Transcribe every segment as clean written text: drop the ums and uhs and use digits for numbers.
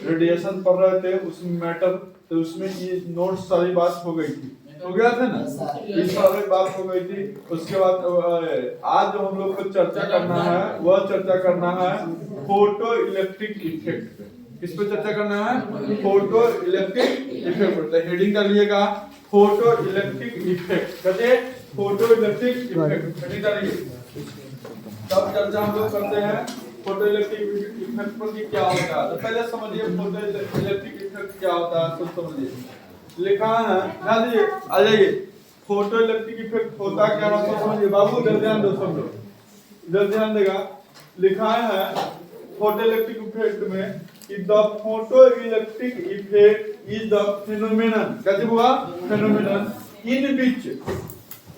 Radiation पढ़ रहे थे उसमें मैटर, तो उसमें ये नोट सारी बात हो गई थी, हो गया था ना, ये सारी बात हो गई थी। उसके बाद आज जो हम लोग को चर्चा करना है वह चर्चा करना है फोटो इलेक्ट्रिक इफेक्ट पे। किस पे चर्चा करना है? फोटो इलेक्ट्रिक इफेक्ट पे। हेडिंग कर लिएगा फोटो इलेक्ट्रिक इफेक्ट, कहते फोटो इलेक्ट्रिक इफेक्ट हेडिंग करिए। तब चर्चा हम लोग करते हैं फोटो इलेक्ट्रिक इफेक्ट पर कि क्या होता है। तो पहले समझिए फोटो इलेक्ट्रिक इफेक्ट क्या होता है, तो समझिए। लिखा है ना, जी आ जाइए। फोटो इलेक्ट्रिक इफेक्ट होता क्या है तो समझिए बाबू, इधर ध्यान दो सब लोग, इधर ध्यान देगा। लिखा है फोटो इलेक्ट्रिक इफेक्ट में कि the photo electric effect is the phenomenon, कैसे हुआ? Phenomenon in which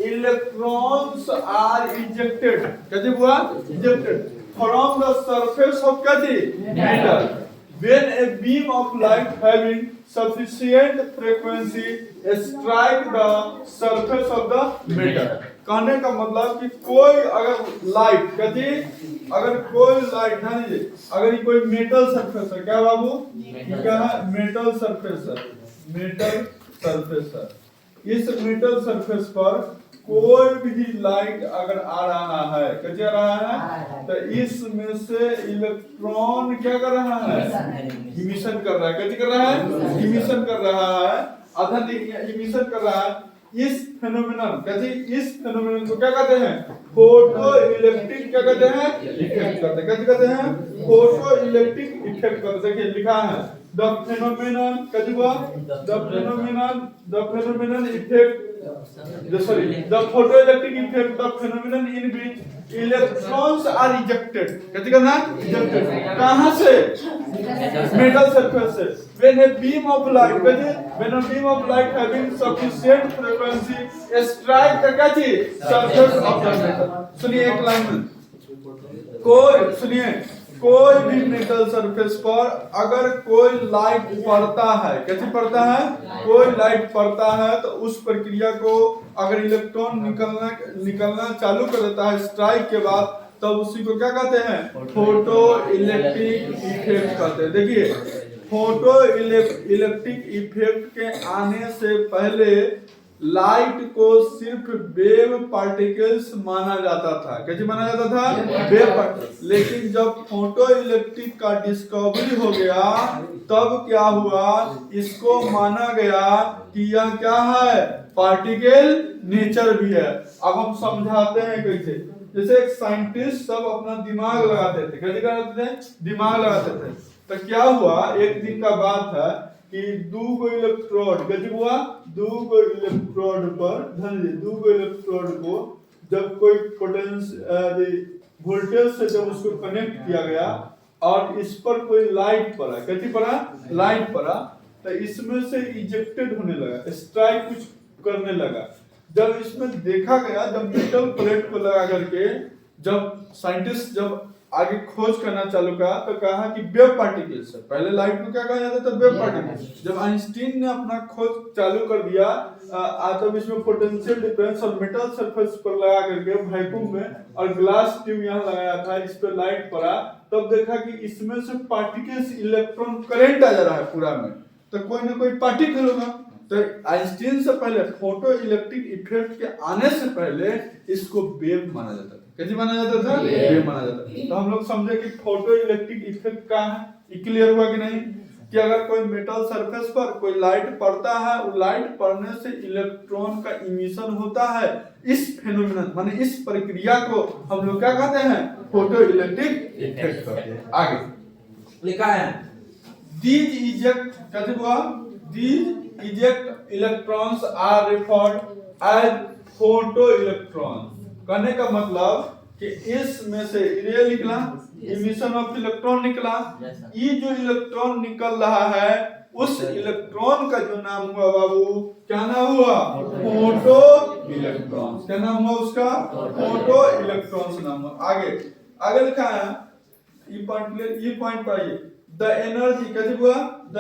electrons are ejected, कैसे हुआ? Ejected from the surface of metal when a beam of light having sufficient frequency strike the surface of the metal। कहने का मतलब कि कोई अगर लाइट, कहते अगर कोई लाइट ध्यान दीजिए, अगर ये कोई मेटल सरफेस है, क्या बाबू? क्या है? मेटल सरफेस है, मेटल सरफेस है। इस मेटल सरफेस पर कोई भी लाइट अगर आ रहा है, कैसे आ रहा है? तो इसमें से इलेक्ट्रॉन क्या कर रहा है? इमिशन कर रहा है। कैसे कर रहा है? इमिशन कर रहा है, अधन इमिशन कर रहा है। इस फेनोमेनन, कैसे? इस फेनोमेनन को क्या कहते हैं? फोटो इलेक्ट्रिक क्या कहते हैं? इफेक्ट कहते हैं। कैसे कहते हैं? फोटो इलेक्ट्रिक इफेक्ट कहते हैं। देखिए लिखा है द फेनोमेनन, कैसे हुआ? The phenomenon effect, sorry, the photoelectric effect, the phenomenon in which electrons are ejected, कैसे करना? Ejected कहाँ से? मेटल सरफेस से। When a beam of light, when a beam of light having sufficient frequency strike the कैसे? Surface of the metal। सुनिए एक line में, कोई सुनिए, कोई भी मेटल सरफेस पर अगर कोई लाइट पड़ता है, कैसे पड़ता है? कोई लाइट पड़ता है तो उस प्रक्रिया को अगर इलेक्ट्रॉन निकलना चालू कर देता है स्ट्राइक के बाद, तब उसी को क्या कहते हैं? फोटो इलेक्ट्रिक इफेक्ट कहते हैं। देखिए फोटो इलेक्ट्रिक इफेक्ट के आने से पहले लाइट को सिर्फ वेव पार्टिकल्स माना जाता था। कैसे माना जाता था? Wave particles. लेकिन जब फोटो इलेक्ट्रिक का डिस्कवरी हो गया तब क्या हुआ? इसको माना गया कि यह क्या है? पार्टिकल नेचर भी है। अब हम समझाते हैं कैसे। जैसे एक साइंटिस्ट सब अपना दिमाग लगाते थे, कैसे करते थे? दिमाग लगाते थे। तो क्या हुआ, एक दिन का बात है कि दो को इलेक्ट्रोड, कैसे हुआ? दो को इलेक्ट्रोड पर ध्यान दीजिए, दो को इलेक्ट्रोड को जब कोई वोल्टेज से जब उसको कनेक्ट किया गया और इस पर कोई लाइट पड़ा, कैसे पड़ा? लाइट पड़ा, तो इसमें से इजेक्टेड होने लगा, स्ट्राइक कुछ करने लगा। जब इसमें देखा गया, जब मेटल प्लेट को लगा करके जब साइंटिस्ट जब आगे खोज करना चालू किया तो कहा कि वेव पार्टिकल्स है। पहले लाइट को क्या कहा जाता था? Wave particles. जब आइंस्टीन ने अपना खोज चालू कर दिया तब इसमें पोटेंशियल डिफरेंस और मेटल सरफेस पर लगा करके वैक्यूम में और ग्लास ट्यूब यहाँ लगाया था, इस पर लाइट पड़ा, तब देखा कि इसमें से पार्टिकल्स, इलेक्ट्रॉन करंट आ जा रहा है पूरा में, तो कोई ना कोई पार्टिकल होगा। तो आइंस्टीन से पहले फोटो इलेक्ट्रिक इफेक्ट के आने से पहले इसको वेव माना जाता था। कैसे माना जाता था? वेव माना जाता था। तो हम लोग समझे कि फोटो इलेक्ट्रिक इफेक्ट क्या है, ये क्लियर हुआ कि नहीं? कि अगर कोई मेटल सरफेस पर कोई लाइट पड़ता है, वो लाइट पड़ने से इलेक्ट्रॉन का इमिशन होता है। इस फेनोमेनन माने इस प्रक्रिया को हम लोग क्या कहते हैं? फोटो इलेक्ट्रिक इफेक्ट कहते हैं। आगे लिखा है दीज इजेक्ट, कैसे हुआ? These eject electrons are referred as photo electrons। कहने का मतलब कि इसमें से ये निकला, इमिशन ऑफ इलेक्ट्रॉन निकला, ये जो इलेक्ट्रॉन निकल रहा है उस इलेक्ट्रॉन का जो नाम हुआ बाबू, क्या नाम हुआ? Photo electron. क्या नाम हुआ उसका? फोटो इलेक्ट्रॉन नाम हुआ। आगे आगे लिखा है, ये पॉइंट पाइए, द एनर्जी, कैसे हुआ? The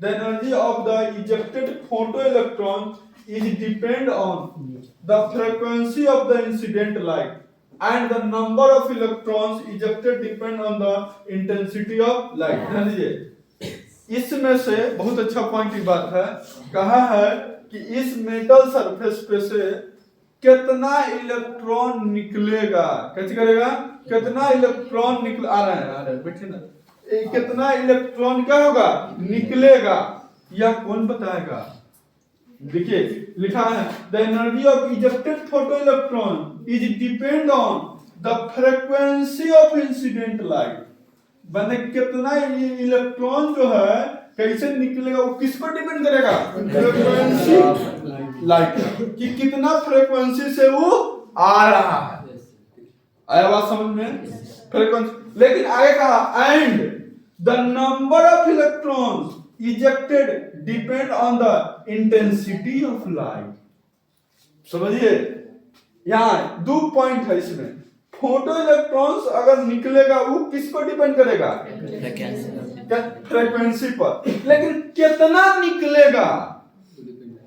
energy of the ejected photoelectron is depend on the frequency of the incident light। and the number of electrons ejected depend on the intensity of light। ध्यान दीजिए, इसमें से बहुत अच्छा पॉइंट की बात है, कहा है कि इस मेटल सरफेस पे से कितना इलेक्ट्रॉन निकलेगा, कैसे करेगा, कितना इलेक्ट्रॉन निकल आ रहा है बैठे ना, कितना इलेक्ट्रॉन क्या होगा, निकलेगा, यह कौन बताएगा। देखिए लिखा है the energy of ejected photo electron is depend on the frequency of incident light. मैंने कितना इलेक्ट्रॉन जो है कैसे निकलेगा, वो किस पर डिपेंड करेगा, फ्रीक्वेंसी लाइट कि कितना फ्रीक्वेंसी से वो आ रहा है। आया बात समझ में, फ्रीक्वेंसी। लेकिन आगे कहा and the number of electrons ejected depend on the intensity of light। समझिए यहाँ दो पॉइंट है इसमें, फोटो इलेक्ट्रॉन्स अगर निकलेगा वो किस पर डिपेंड करेगा, फ्रीक्वेंसी पर, लेकिन कितना निकलेगा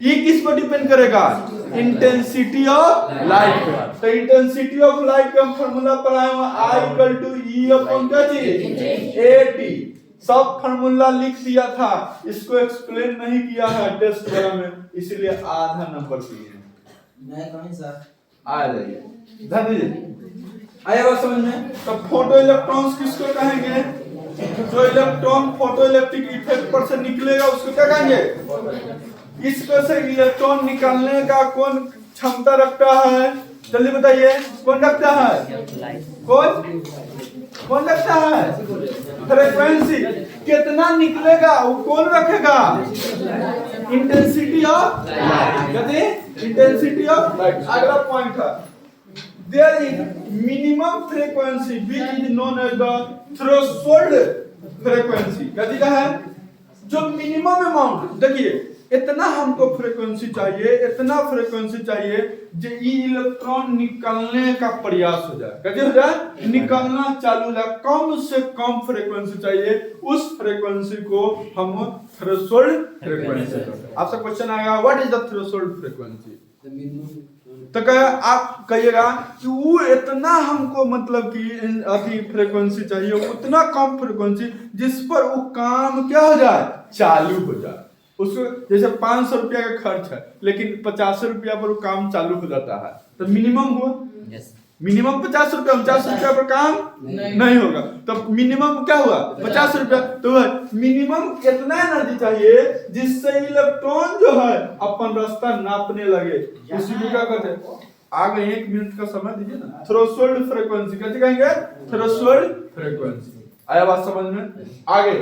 ये किस पर डिपेंड करेगा, इंटेंसिटी ऑफ लाइट पर। तो इंटेंसिटी ऑफ लाइट का फॉर्मूला पढ़ाए हुआ I equal to E upon क्या चीज AT, सब फार्मूला लिख दिया था, इसको एक्सप्लेन नहीं किया है टेस्ट वगैरह में, इसीलिए आधा नंबर दिए नहीं कहीं सर। आ जाइए ध्यान दीजिए, आया बात समझ में। तो फोटो इलेक्ट्रॉन्स किसको कहेंगे, जो इलेक्ट्रॉन फोटो इलेक्ट्रिक इफेक्ट पर से निकलेगा उसको क्या कहेंगे, इसमें से इलेक्ट्रॉन निकालने का कौन क्षमता रखता है, जल्दी बताइए कौन रखता है, कौन रखता है, फ्रीक्वेंसी, कितना निकलेगा वो कौन रखेगा, इंटेंसिटी ऑफ लाइट, कहते इंटेंसिटी ऑफ लाइट। अगला पॉइंट है there is minimum frequency which is known as the threshold frequency. कहती क्या है, जो मिनिमम अमाउंट, देखिए इतना हमको फ्रीक्वेंसी चाहिए, इतना फ्रीक्वेंसी चाहिए जो इलेक्ट्रॉन निकलने का प्रयास हो जाए, कैसे हो जाए, निकलना चालू हो जाए, कम से कम फ्रीक्वेंसी चाहिए, उस फ्रीक्वेंसी को हम थ्रेशोल्ड फ्रीक्वेंसी कहते हैं। आपसे क्वेश्चन आएगा what is the threshold frequency, तो क्या आप कहिएगा कि वो इतना हमको मतलब कि अभी फ्रीक्वेंसी चाहिए, उतना कम फ्रीक्वेंसी जिस पर वो काम क्या हो जाए, चालू हो जाए। उसको जैसे 500 रुपया का खर्च है लेकिन 50 रुपया पर वो काम चालू हो जाता है, तो मिनिमम हुआ, मिनिमम 50 रुपया, 50 रुपया पर काम नहीं होगा, तो मिनिमम क्या हुआ 50 रुपया। तो मिनिमम कितना एनर्जी चाहिए जिससे इलेक्ट्रॉन जो है अपन रास्ता नापने लगे, उसी को क्या कहते हैं, आगे 1 मिनट का समय दीजिए ना, थ्रेशोल्ड फ्रीक्वेंसी कैसे कहेंगे, थ्रेशोल्ड फ्रीक्वेंसी। आया बात समझ में, आगे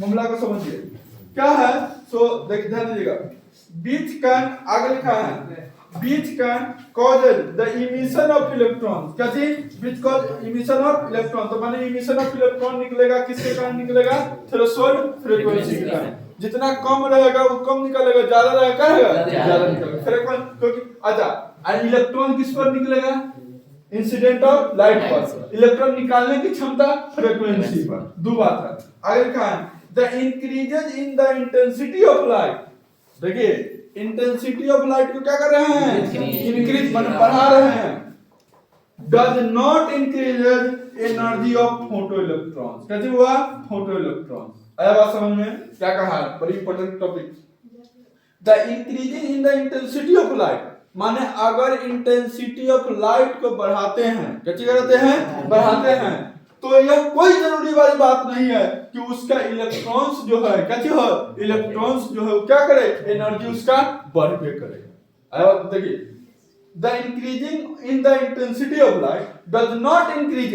मामला को समझिए क्या है। सो देखिए ध्यान दीजिएगा, बीच कैन आगे लिखा है which can causes the emission of electron, क्या चीज, which cause emission of electron, तो माने इमिशन ऑफ इलेक्ट्रॉन निकलेगा किसके कारण निकलेगा, थ्रेशोल्ड फ्रीक्वेंसी के कारण। जितना कम रहेगा वो कम निकलेगा, ज्यादा रहेगा ज्यादा निकलेगा फ्रीक्वेंसी, क्योंकि अच्छा इलेक्ट्रॉन किस पर निकलेगा, इंसिडेंट ऑफ लाइट पर, इलेक्ट्रॉन निकालने की क्षमता फ्रीक्वेंसी पर, दो बात है। आगे लिखा है the increases in the intensity of light, देखिए इंटेंसिटी ऑफ लाइट को क्या कर रहे हैं, इंक्रीज बढ़ा रहे हैं, does not increases energy of photo electrons, कैसे हुआ, फोटो इलेक्ट्रॉन। आया बात समझ में, क्या कहा, बड़ी important topic. the increasing in the intensity of light, माने अगर इंटेंसिटी ऑफ लाइट को बढ़ाते हैं, कैसे करते हैं, बढ़ाते हैं, तो यह कोई जरूरी वाली बात नहीं है कि उसका इलेक्ट्रॉन्स जो है कैसे हो, इलेक्ट्रॉन्स जो है क्या करे, एनर्जी उसका बढ़ पे करेगा। देखिए the increasing in the intensity of light does not increase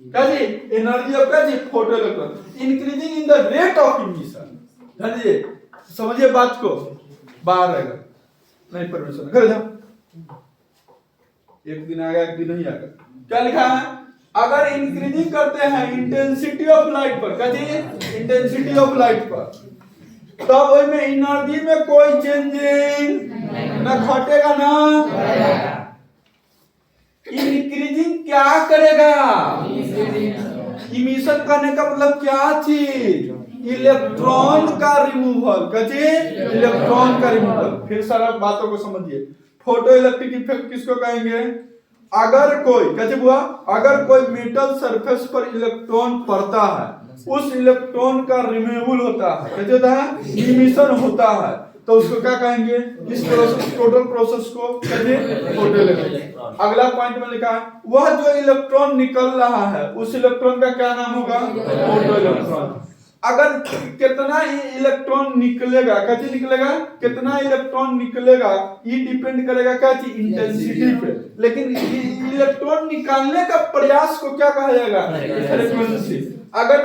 कैसे एनर्जी ऑफ कैसे photo electron, increasing in the rate of emission. समझिए, समझिए बात को, बाहर रहेगा नहीं परमिशन, घर जाओ, एक दिन आएगा एक दिन नहीं आएगा। क्या लिखा है, अगर इंक्रीजिंग करते हैं इंटेंसिटी ऑफ लाइट पर, कहते इंटेंसिटी ऑफ लाइट पर, तब उसमें एनर्जी में कोई चेंजिंग ना घटेगा ना, इंक्रीजिंग क्या करेगा, इमिशन करने का मतलब क्या चीज, इलेक्ट्रॉन का रिमूवल, कहते इलेक्ट्रॉन का रिमूवल। फिर सारा बातों को समझिए, फोटो इलेक्ट्रिक इफेक्ट किसको कहेंगे, अगर कोई कैसे हुआ, अगर कोई मेटल सरफेस पर इलेक्ट्रॉन पड़ता है, उस इलेक्ट्रॉन का रिमूवल होता है, कैसे होता है, इमिशन होता है, तो उसको क्या कहेंगे, इस प्रोसेस, टोटल प्रोसेस को कैसे, फोटोइलेक्ट्रिक। अगला पॉइंट में लिखा है वह जो इलेक्ट्रॉन निकल रहा है उस इलेक्ट्रॉन का क्या नाम होगा, फोटोइलेक्ट्रॉन। अगर कितना इलेक्ट्रॉन निकलेगा, कैसे निकलेगा, कितना इलेक्ट्रॉन निकलेगा, ये डिपेंड करेगा क्या चीज, इंटेंसिटी पे। लेकिन इलेक्ट्रॉन निकालने का प्रयास को क्या कहा जाएगा, फ्रीक्वेंसी। अगर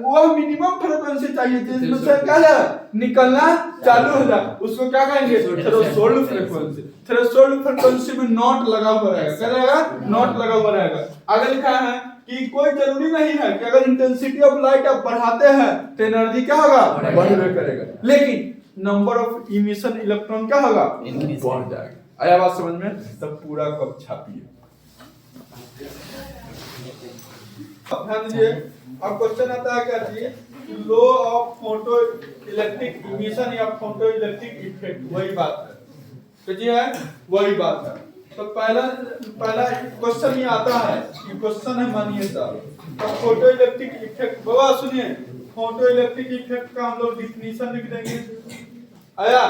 वो मिनिमम फ्रीक्वेंसी चाहिए जिसमें से क्या है निकलना चालू हो जाए, उसको क्या कहेंगे, थ्रेशोल्ड फ्रीक्वेंसी। थ्रेशोल्ड फ्रीक्वेंसी में नॉट लगा हुआ रहेगा, क्या रहेगा, नॉट लगा हुआ रहेगा। आगे लिखा है कि कोई जरूरी नहीं है कि अगर इंटेंसिटी ऑफ लाइट आप बढ़ाते हैं तो एनर्जी क्या होगा, बढ़ने करेगा, लेकिन नंबर ऑफ इमिशन इलेक्ट्रॉन क्या होगा, बढ़ जाएगा। आया बात समझ में, तब पूरा कब छापिए। ध्यान दीजिए, अब क्वेश्चन आता है क्या चीज, law of photo electric emission या फोटो इलेक्ट्रिक इफेक्ट, वही बात है, तो जी है वही बात है। तो पहला क्वेश्चन ये आता है, ये क्वेश्चन है मानिए साहब, तो फोटो इलेक्ट्रिक इफेक्ट, बाबा सुनिए, फोटो इलेक्ट्रिक इफेक्ट का हम लोग डिफिनीशन लिख देंगे। आया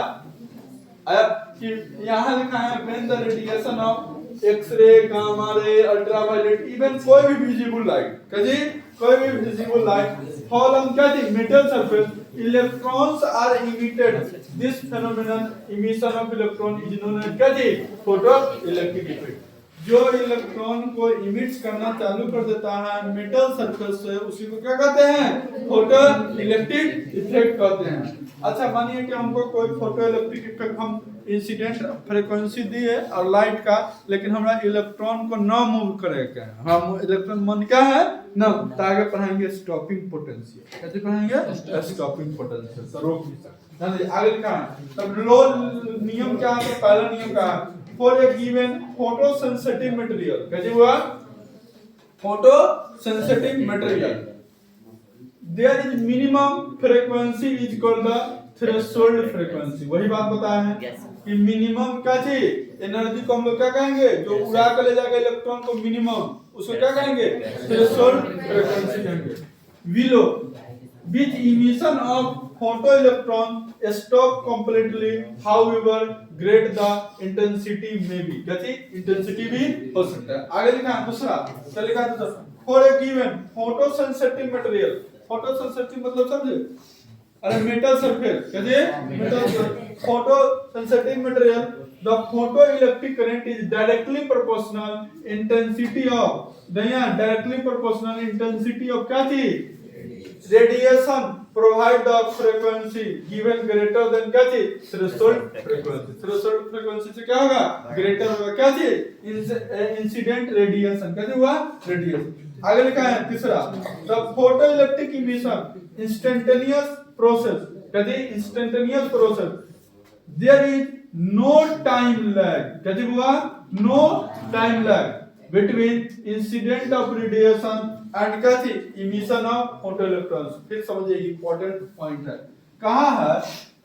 कि यहाँ लिखा है when the radiation of X-ray, gamma ray, ultraviolet, even कोई भी विजिबल लाइट, कजी कोई भी विजिबल लाइट फॉल ऑन क्या थी, metal surface, electrons are emitted, this phenomenon emission of electron is known as क्या थी, फोटो इलेक्ट्रिक इफेक्ट। जो electron को इमिट करना चालू कर देता है मेटल सरफेस से, उसी को क्या कहते हैं, फोटो इलेक्ट्रिक इफेक्ट कहते हैं। अच्छा मानिए कि हमको कोई फोटो इलेक्ट्रिक इफेक्ट, हम इंसिडेंट फ्रीक्वेंसी दिए और लाइट का, लेकिन हमारा इलेक्ट्रॉन को न मूव करेगा, हम इलेक्ट्रॉन मन क्या है न, तो आगे पढ़ाएंगे स्टॉपिंग पोटेंशियल, कैसे पढ़ाएंगे, स्टॉपिंग पोटेंशियल, तो रोक नहीं सकते। आगे लिखा है तब लो नियम क्या है, पहला नियम क्या है, for a given photosensitive material, कैसे हुआ, photosensitive material, there is minimum frequency is called the threshold frequency। वही बात बताया है कि मिनिमम क्या चीज, एनर्जी को हम लोग क्या कहेंगे, जो उड़ा कर ले जाएगा इलेक्ट्रॉन को मिनिमम, उसको क्या कहेंगे, थ्रेशोल्ड फ्रीक्वेंसी कहेंगे। Willow with emission of photoelectron stop completely, however great the intensity may be, कैसी इंटेंसिटी भी हो सकता है। आगे लिखा है दूसरा, चल लिखा है for a given photosensitive material, photosensitive मतलब समझे, अरे मेटल सरफेस, कैसे metal photosensitive material, the photoelectric current is directly proportional intensity of, directly proportional intensity of क्या चीज, radiation provide the frequency given greater than क्या चीज, threshold frequency। threshold frequency से क्या होगा, greater होगा क्या चीज, इंसिडेंट रेडिएशन, कैसे हुआ, रेडिएशन। आगे लिखा है तीसरा, the photoelectric emission instantaneous process, कैसे instantaneous process, there is no time lag, कैसे हुआ, no time lag between incident of radiation and क्या थी, इमिशन ऑफ फोटो इलेक्ट्रॉन्स। फिर समझिए इंपॉर्टेंट पॉइंट है, कहा है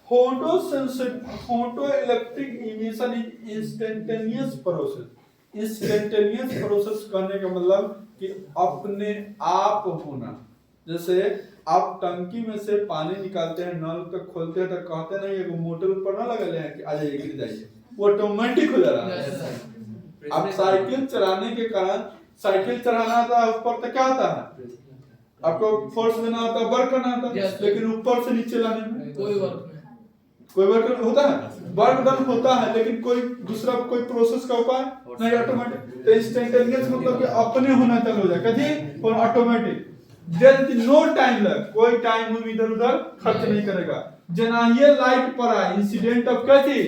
photo electric emission is instantaneous process. Instantaneous process करने का मतलब कि अपने आप होना, जैसे आप टंकी में से पानी निकालते हैं, नल तक खोलते हैं तो कहते नहीं है मोटर ऊपर ना लगा हैं कि आ जाइए गिर जाइए, वो ऑटोमेटिक हो जा रहा है। अब साइकिल चलाने के कारण, साइकिल चलाना था ऊपर तक क्या होता है, आपको फोर्स देना होता है, वर्क करना होता है, लेकिन ऊपर से नीचे लाने में कोई वर्क होता है, वर्क डन होता है, लेकिन कोई दूसरा कोई प्रोसेस का उपाय नहीं, ऑटोमेटिक। तो इंस्टेंटेनियस मतलब कि अपने होना चालू हो जाएगा जी, और automatic, there is no time lag, कोई टाइम हम इधर उधर खर्च नहीं करेगा। जना ये लाइट पड़ा, इंसिडेंट ऑफ क्या थी,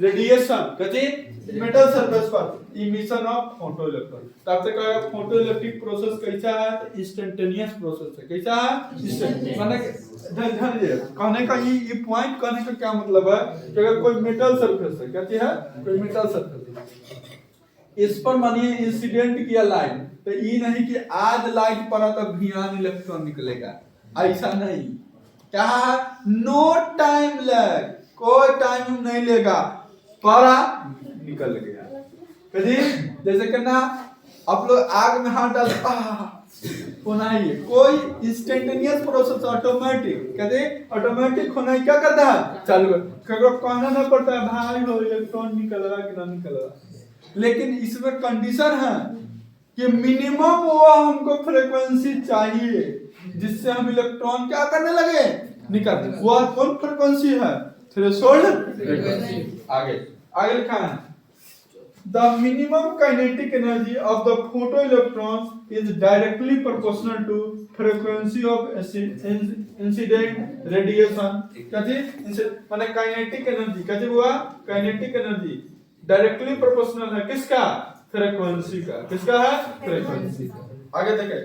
रेडिएशन, क्या मेटल सरफेस पर इमिशन ऑफ फोटो इलेक्ट्रॉन। तब से कहा फोटो इलेक्ट्रिक प्रोसेस कैसा है, इंस्टेंटेनियस प्रोसेस है, कैसा है, इंस्टेंट। माने ध्यान दीजिए, कहने का ये पॉइंट कहने का क्या मतलब है कि अगर कोई मेटल सरफेस है, क्या चीज है, कोई मेटल सरफेस, इस पर मानिए इंसिडेंट किया लाइट, तो ये नहीं कि आज लाइट पड़ा तो भियान इलेक्ट्रॉन निकलेगा, ऐसा नहीं। क्या है, नो टाइम लैग, कोई टाइम नहीं लेगा, पड़ा निकल गया। कभी जैसे करना आप लोग आग में हाथ डाल होना ही है, कोई इंस्टेंटेनियस प्रोसेस ऑटोमेटिक कहते ऑटोमेटिक होना क्या करता है चालू करो कहना ना पड़ता है भाई हो इलेक्ट्रॉन निकल रहा कि ना निकल रहा। लेकिन इसमें कंडीशन है कि मिनिमम वो हमको फ्रीक्वेंसी चाहिए जिससे हम इलेक्ट्रॉन क्या करने लगे निकल, वो कौन फ्रीक्वेंसी है थ्रेशोल्ड फ्रीक्वेंसी। आगे आगे लिखा है the minimum kinetic energy of the photoelectrons is directly proportional to frequency of incident radiation। कहते माने काइनेटिक एनर्जी कहते हुआ काइनेटिक एनर्जी डायरेक्टली प्रोपोर्शनल है किसका फ्रीक्वेंसी का, किसका है फ्रीक्वेंसी। आगे देखें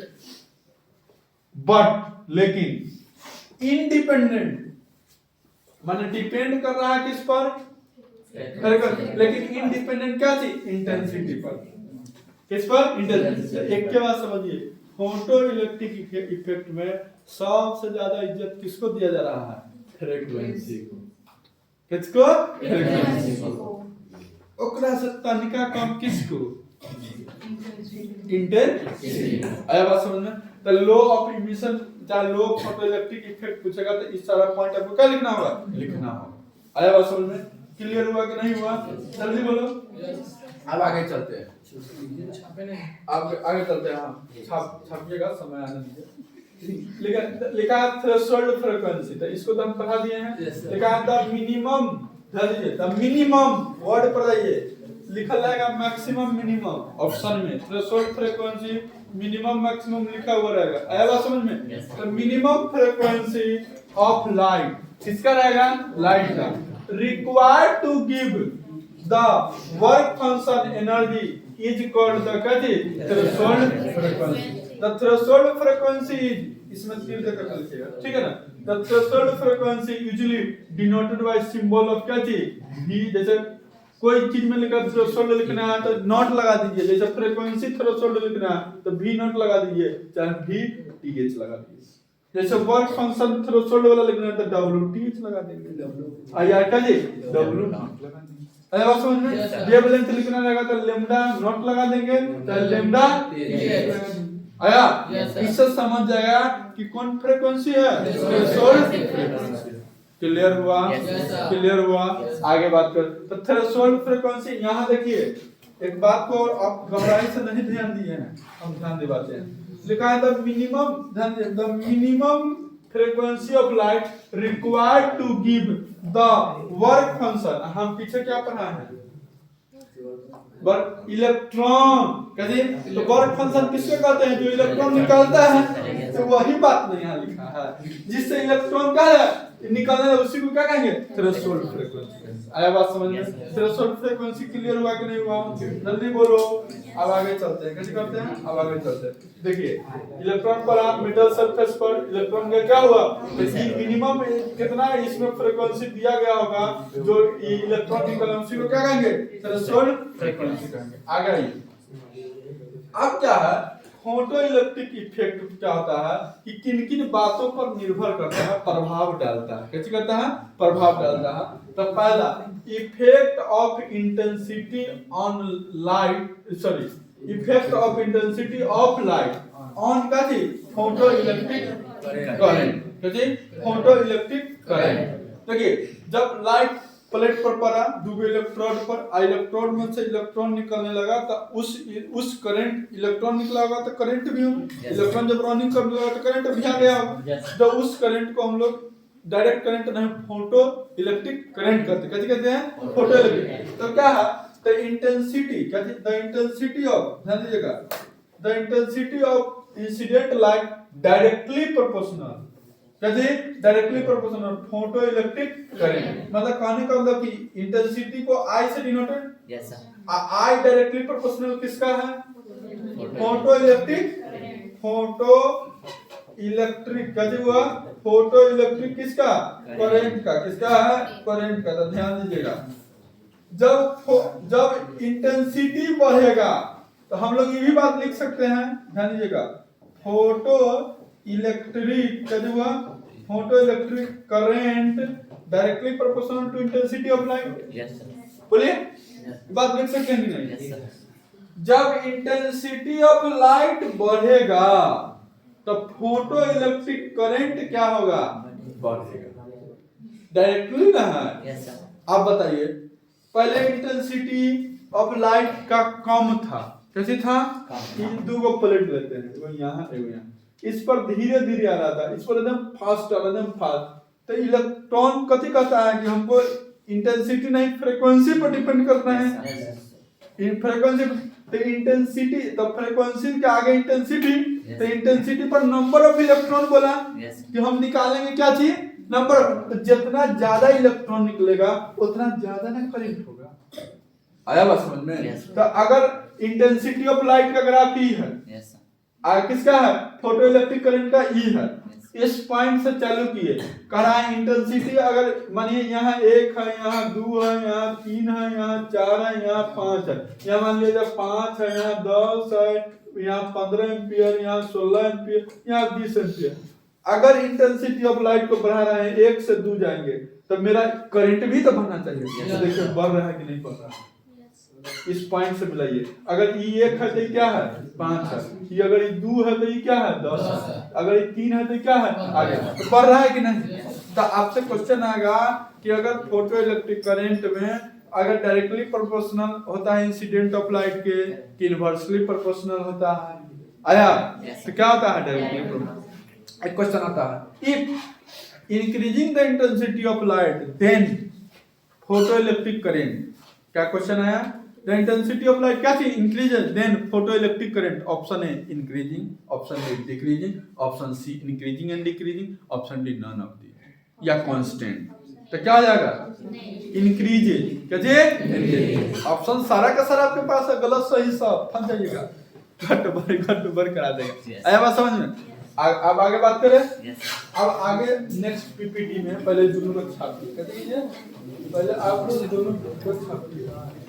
बट लेकिन इंडिपेंडेंट माने डिपेंड कर रहा है किस पर, लेकिन इंडिपेंडेंट क्या थी इंटेंसिटी पर, किस पर इंटेंसिटी। एक के बाद समझिए फोटो इलेक्ट्रिक इफेक्ट में सबसे ज्यादा इज्जत किसको दिया जा रहा है फ्रीक्वेंसी को, किसको फ्रीक्वेंसी को। ओकरा से तनिका कम किसको इंटेंसिटी। आया बात समझ में। तो लो ऑफ इमिशन चाहे लो फोटो इलेक्ट्रिक इफेक्ट पूछेगा तो इस सारा पॉइंट आपको क्या लिखना होगा लिखना होगा। आया बात समझ में, क्लियर हुआ कि नहीं हुआ जल्दी बोलो। अब आगे चलते हैं, अब आगे चलते हैं। हाँ छापिएगा समय आने दीजिए। लिखा थ्रेशोल्ड फ्रीक्वेंसी, तो इसको तो हम पढ़ा दिए हैं। लिखा द मिनिमम, ध्यान दीजिए द मिनिमम वर्ड पर आइए लिखा रहेगा मैक्सिमम मिनिमम ऑप्शन में, थ्रेशोल्ड फ्रीक्वेंसी मिनिमम मैक्सिमम लिखा हुआ रहेगा। आया बात समझ में। तो मिनिमम फ्रीक्वेंसी ऑफ लाइट किसका रहेगा लाइट का required to give the work function energy is called the threshold frequency। The threshold frequency is इसमें तीर देकर लिखिएगा ठीक है ना। The threshold frequency usually denoted by symbol of क्या चीज v। जैसे कोई चीज में लिखा थ्रेशोल्ड लिखना है तो नॉट लगा दीजिए, जैसे फ्रीक्वेंसी थ्रेशोल्ड लिखना है तो v नॉट लगा दीजिए चाहे v th लगा दीजिए। जैसे वर्क फंक्शन थ्रेशोल्ड वाला लिखना है तो WTH लगा देंगे। आया क्या जी W नॉट लगा देंगे। आया बात समझ में। वेवलेंथ लिखना रहेगा तो लैम्डा नॉट लगा देंगे तो लैम्डा आया। इससे समझ जाएगा कि कौन फ्रीक्वेंसी है थ्रेशोल्ड फ्रीक्वेंसी। क्लियर हुआ क्लियर हुआ। आगे बात कर तो थ्रेशोल्ड फ्रीक्वेंसी यहां देखिए एक बात को आप गहराई से नहीं ध्यान दिए हैं, हम ध्यान दिवाते हैं। लिखा है the minimum frequency of light required to give the work function. हम पीछे क्या पढ़ा है वर्क इलेक्ट्रॉन कहते तो वर्क फंक्शन किसको कहते हैं जो इलेक्ट्रॉन निकालता है, तो वही बात नहीं यहाँ लिखा है जिससे इलेक्ट्रॉन क्या है निकालना है उसी को क्या कहेंगे थ्रेशोल्ड फ्रीक्वेंसी। आया बात समझ में। थ्रेशोल्ड फ्रीक्वेंसी क्लियर हुआ कि नहीं हुआ जल्दी बोलो। अब आगे चलते हैं, कैसे करते हैं अब आगे चलते हैं। देखिए इलेक्ट्रॉन पर आप मेटल सरफेस पर इलेक्ट्रॉन का क्या हुआ मिनिमम कितना इसमें फ्रीक्वेंसी दिया गया होगा जो इलेक्ट्रॉन निकलना उसी को क्या कहेंगे थ्रेशोल्ड फ्रीक्वेंसी कहेंगे। आगे आइए अब क्या है फोटो इलेक्ट्रिक इफेक्ट क्या होता है कि किन किन बातों पर निर्भर करता है प्रभाव डालता है, कैसे करता है प्रभाव डालता है। तो पहला effect of intensity on light sorry effect of intensity of light on का थी फोटो इलेक्ट्रिक करंट, कैसे फोटो इलेक्ट्रिक करंट। देखिए जब लाइट प्लेट पर पड़ा दो इलेक्ट्रोड पर इलेक्ट्रोड में से इलेक्ट्रॉन निकलने लगा तो उस करंट इलेक्ट्रॉन निकला होगा तो करंट भी होगा, इलेक्ट्रॉन जब रनिंग करने लगा तो करंट भी आ गया होगा। तो उस करंट को हम लोग डायरेक्ट करंट नहीं फोटो इलेक्ट्रिक करंट कहते कहते हैं फोटो इलेक्ट्रिक। तो क्या है द इंटेंसिटी कहते द इंटेंसिटी ऑफ ध्यान दीजिएगा the intensity of incident light directly proportional कहते directly proportional photo electric current. मतलब कहने का मतलब कि इंटेंसिटी को I से denoted yes sir. I directly proportional किसका है फोटो इलेक्ट्रिक फोटो इलेक्ट्रिक कहते हुआ फोटो इलेक्ट्रिक किसका करंट का, किसका है करंट का। तो ध्यान दीजिएगा जब इंटेंसिटी बढ़ेगा तो हम लोग ये भी बात लिख सकते हैं, ध्यान दीजिएगा फोटो इलेक्ट्रिक कहते हुआ photo electric current directly proportional to intensity of light. Yes sir बोलिए बात लिख सकते हैं कि नहीं। जब इंटेंसिटी ऑफ लाइट बढ़ेगा तो फोटो इलेक्ट्रिक करंट क्या होगा, बढ़ेगा। डायरेक्टली ना है। आप बताइए, पहले इंटेंसिटी ऑफ लाइट का कम था, कैसे था, दो गो प्लेट लेते हैं, एगो यहाँ एगो यहाँ, इस पर धीरे धीरे आ रहा था, इस पर एकदम फास्ट आ रहा, एकदम फास्ट। तो इलेक्ट्रॉन कथी कहता है कि हमको इंटेंसिटी नहीं फ्रीक्वेंसी पर डिपेंड करना है। इन फ्रीक्वेंसी तो इंटेंसिटी, तो फ्रीक्वेंसी के आगे इंटेंसिटी, तो इंटेंसिटी पर नंबर ऑफ इलेक्ट्रॉन बोला कि हम निकालेंगे क्या चीज, नंबर। तो जितना ज्यादा इलेक्ट्रॉन निकलेगा उतना ज्यादा ना करंट होगा। आया बात समझ में? तो अगर इंटेंसिटी ऑफ लाइट का ग्राफ ई है, किसका है, फोटो इलेक्ट्रिक करंट का ई है, इस पॉइंट से चालू किए, करा इंटेंसिटी अगर मानिए यहाँ 1 है, यहाँ 2 है, यहाँ 3 है, यहाँ 4 है, यहाँ 5 है, यहाँ मान लीजिए 5 है, यहाँ 10 है, यहाँ 15 एम्पियर, यहाँ 16 एम्पियर, यहाँ 20 एम्पियर। अगर इंटेंसिटी ऑफ लाइट को बढ़ा रहे हैं 1 से 2 जाएंगे तो मेरा करंट भी तो बढ़ना चाहिए। तो देखिए बढ़ रहा है कि नहीं बढ़ रहा है, इस पॉइंट से मिलाइए। अगर ये 1 है तो ये क्या है, 5 है, ये अगर ये 2 है तो ये क्या है, 10 है, अगर ये 3 है तो ये क्या है, आगे तो बढ़ रहा है कि नहीं। तो आपसे क्वेश्चन आएगा कि अगर फोटो इलेक्ट्रिक करंट में अगर डायरेक्टली प्रोपोर्शनल होता है इंसिडेंट ऑफ लाइट के, कि इनवर्सली प्रोपोर्शनल होता है, आया तो क्या होता है डायरेक्टली प्रोपोर्शनल। एक क्वेश्चन आता है, if increasing the intensity of light then photo electric current, क्या क्वेश्चन आया, the intensity of light क्या चीज increases then photoelectric current, option A increasing, option B decreasing, option C increasing and decreasing, option D none of these, या constant। तो क्या आ जाएगा, increasing, क्या चीज, ऑप्शन सारा का सारा आपके पास है, गलत सही सब फंस जाइएगा, घट बर करा देगा। आया बात समझ में? अब आगे बात करें। अब आगे नेक्स्ट पीपीटी में पहले दोनों को छाप दीजिए, पहले आप लोग दोनों को छाप दीजिए।